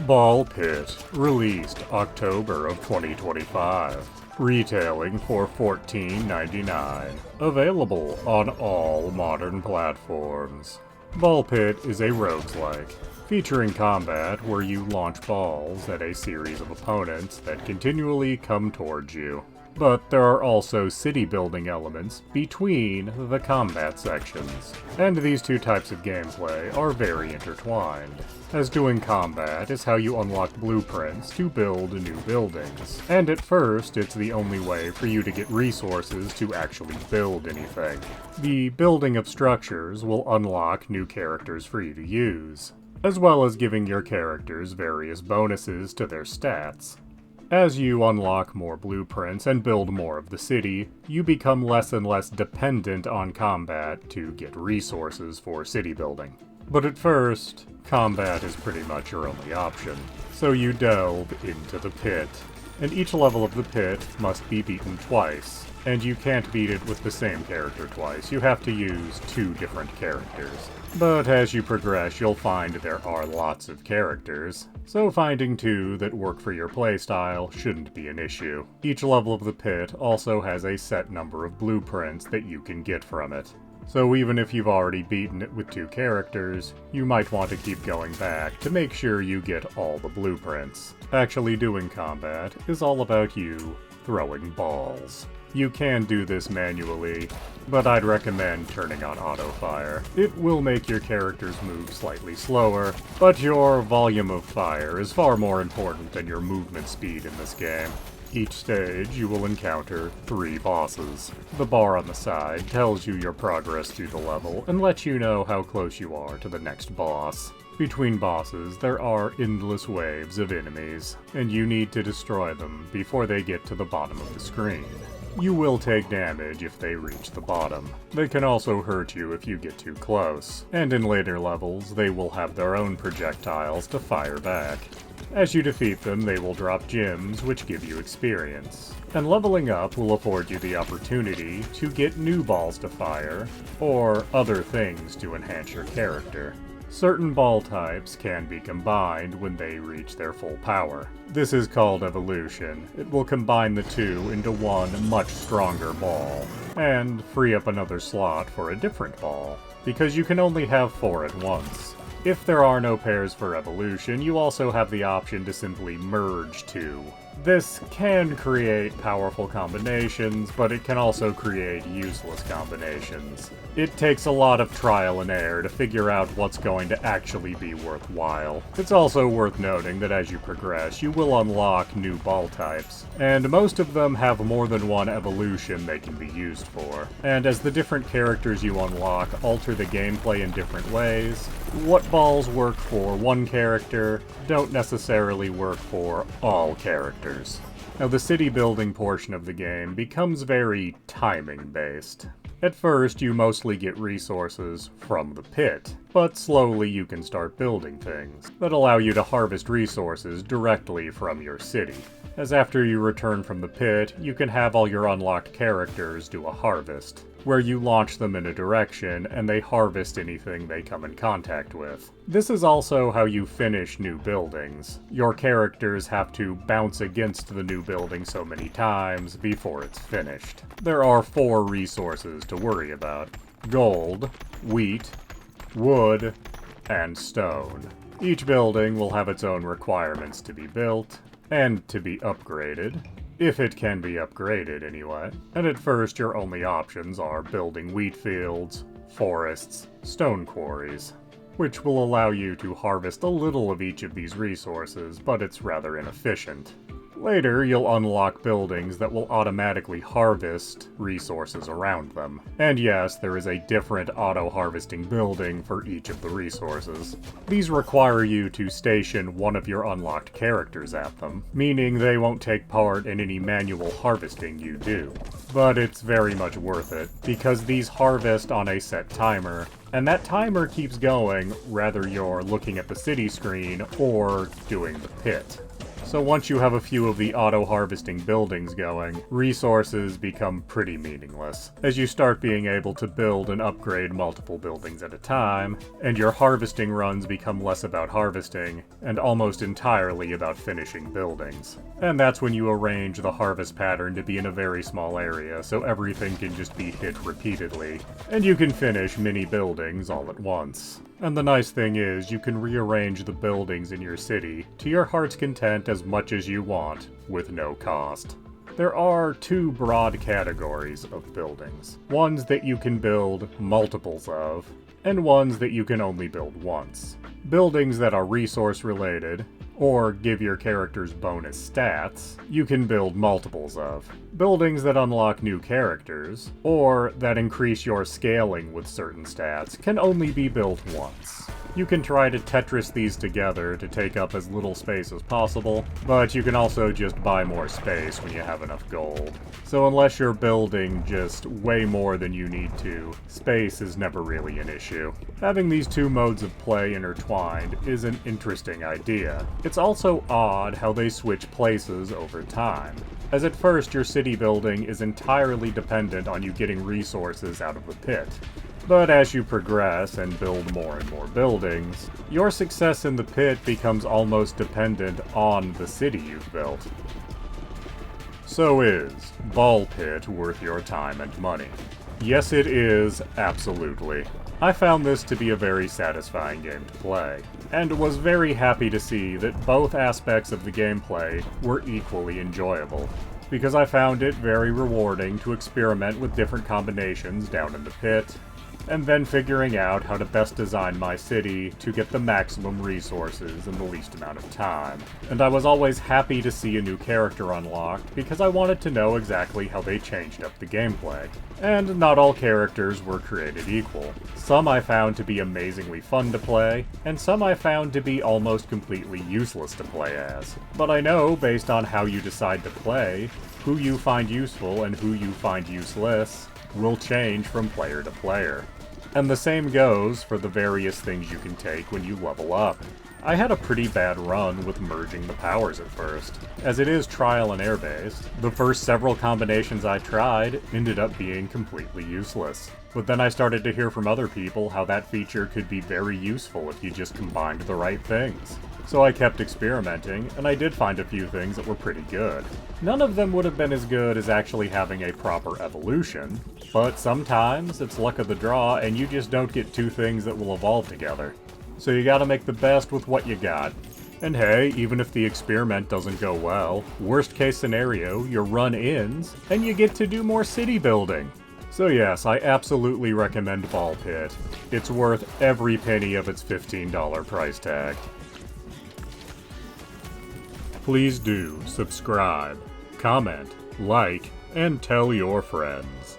Ball Pit, released October of 2025. Retailing for $14.99. Available on all modern platforms. Ball Pit is a roguelike, featuring combat where you launch balls at a series of opponents that continually come towards you. But there are also city-building elements between the combat sections, and these two types of gameplay are very intertwined, as doing combat is how you unlock blueprints to build new buildings, and at first it's the only way for you to get resources to actually build anything. The building of structures will unlock new characters for you to use, as well as giving your characters various bonuses to their stats. As you unlock more blueprints and build more of the city, you become less and less dependent on combat to get resources for city building. But at first, combat is pretty much your only option, so you delve into the pit. And each level of the pit must be beaten twice, and you can't beat it with the same character twice, you have to use two different characters. But as you progress, you'll find there are lots of characters, so finding two that work for your playstyle shouldn't be an issue. Each level of the pit also has a set number of blueprints that you can get from it. So even if you've already beaten it with two characters, you might want to keep going back to make sure you get all the blueprints. Actually doing combat is all about you throwing balls. You can do this manually, but I'd recommend turning on auto-fire. It will make your characters move slightly slower, but your volume of fire is far more important than your movement speed in this game. Each stage, you will encounter 3 bosses. The bar on the side tells you your progress through the level and lets you know how close you are to the next boss. Between bosses, there are endless waves of enemies, and you need to destroy them before they get to the bottom of the screen. You will take damage if they reach the bottom. They can also hurt you if you get too close, and in later levels, they will have their own projectiles to fire back. As you defeat them, they will drop gems, which give you experience. And leveling up will afford you the opportunity to get new balls to fire, or other things to enhance your character. Certain ball types can be combined when they reach their full power. This is called evolution. It will combine the two into one much stronger ball, and free up another slot for a different ball, because you can only have 4 at once. If there are no pairs for evolution, you also have the option to simply merge 2. This can create powerful combinations, but it can also create useless combinations. It takes a lot of trial and error to figure out what's going to actually be worthwhile. It's also worth noting that as you progress, you will unlock new ball types, and most of them have more than one evolution they can be used for. And as the different characters you unlock alter the gameplay in different ways, what balls work for one character don't necessarily work for all characters. Now, the city building portion of the game becomes very timing-based. At first, you mostly get resources from the pit, but slowly you can start building things that allow you to harvest resources directly from your city. As after you return from the pit, you can have all your unlocked characters do a harvest, where you launch them in a direction and they harvest anything they come in contact with. This is also how you finish new buildings. Your characters have to bounce against the new building so many times before it's finished. There are 4 resources to worry about: gold, wheat, wood, and stone. Each building will have its own requirements to be built and to be upgraded. If it can be upgraded, anyway. And at first, your only options are building wheat fields, forests, stone quarries, which will allow you to harvest a little of each of these resources, but it's rather inefficient. Later, you'll unlock buildings that will automatically harvest resources around them. And yes, there is a different auto-harvesting building for each of the resources. These require you to station one of your unlocked characters at them, meaning they won't take part in any manual harvesting you do. But it's very much worth it, because these harvest on a set timer, and that timer keeps going whether you're looking at the city screen or doing the pit. So once you have a few of the auto-harvesting buildings going, resources become pretty meaningless, as you start being able to build and upgrade multiple buildings at a time, and your harvesting runs become less about harvesting, and almost entirely about finishing buildings. And that's when you arrange the harvest pattern to be in a very small area, so everything can just be hit repeatedly, and you can finish mini buildings all at once. And the nice thing is, you can rearrange the buildings in your city to your heart's content as much as you want, with no cost. There are two broad categories of buildings. Ones that you can build multiples of, and ones that you can only build once. Buildings that are resource related, or give your characters bonus stats, you can build multiples of. Buildings that unlock new characters, or that increase your scaling with certain stats, can only be built once. You can try to Tetris these together to take up as little space as possible, but you can also just buy more space when you have enough gold. So unless you're building just way more than you need to, space is never really an issue. Having these two modes of play intertwined is an interesting idea. It's also odd how they switch places over time, as at first your city building is entirely dependent on you getting resources out of the pit. But as you progress and build more and more buildings, your success in the pit becomes almost dependent on the city you've built. So is ballxpit worth your time and money? Yes, it is, absolutely. I found this to be a very satisfying game to play, and was very happy to see that both aspects of the gameplay were equally enjoyable, because I found it very rewarding to experiment with different combinations down in the pit, and then figuring out how to best design my city to get the maximum resources in the least amount of time. And I was always happy to see a new character unlocked, because I wanted to know exactly how they changed up the gameplay. And not all characters were created equal. Some I found to be amazingly fun to play, and some I found to be almost completely useless to play as. But I know, based on how you decide to play, who you find useful and who you find useless will change from player to player. And the same goes for the various things you can take when you level up. I had a pretty bad run with merging the powers at first. As it is trial and error based, the first several combinations I tried ended up being completely useless. But then I started to hear from other people how that feature could be very useful if you just combined the right things. So I kept experimenting, and I did find a few things that were pretty good. None of them would have been as good as actually having a proper evolution, but sometimes it's luck of the draw and you just don't get two things that will evolve together. So you gotta make the best with what you got. And hey, even if the experiment doesn't go well, worst case scenario, your run ends, and you get to do more city building. So yes, I absolutely recommend ballxpit. It's worth every penny of its $15 price tag. Please do subscribe, comment, like, and tell your friends.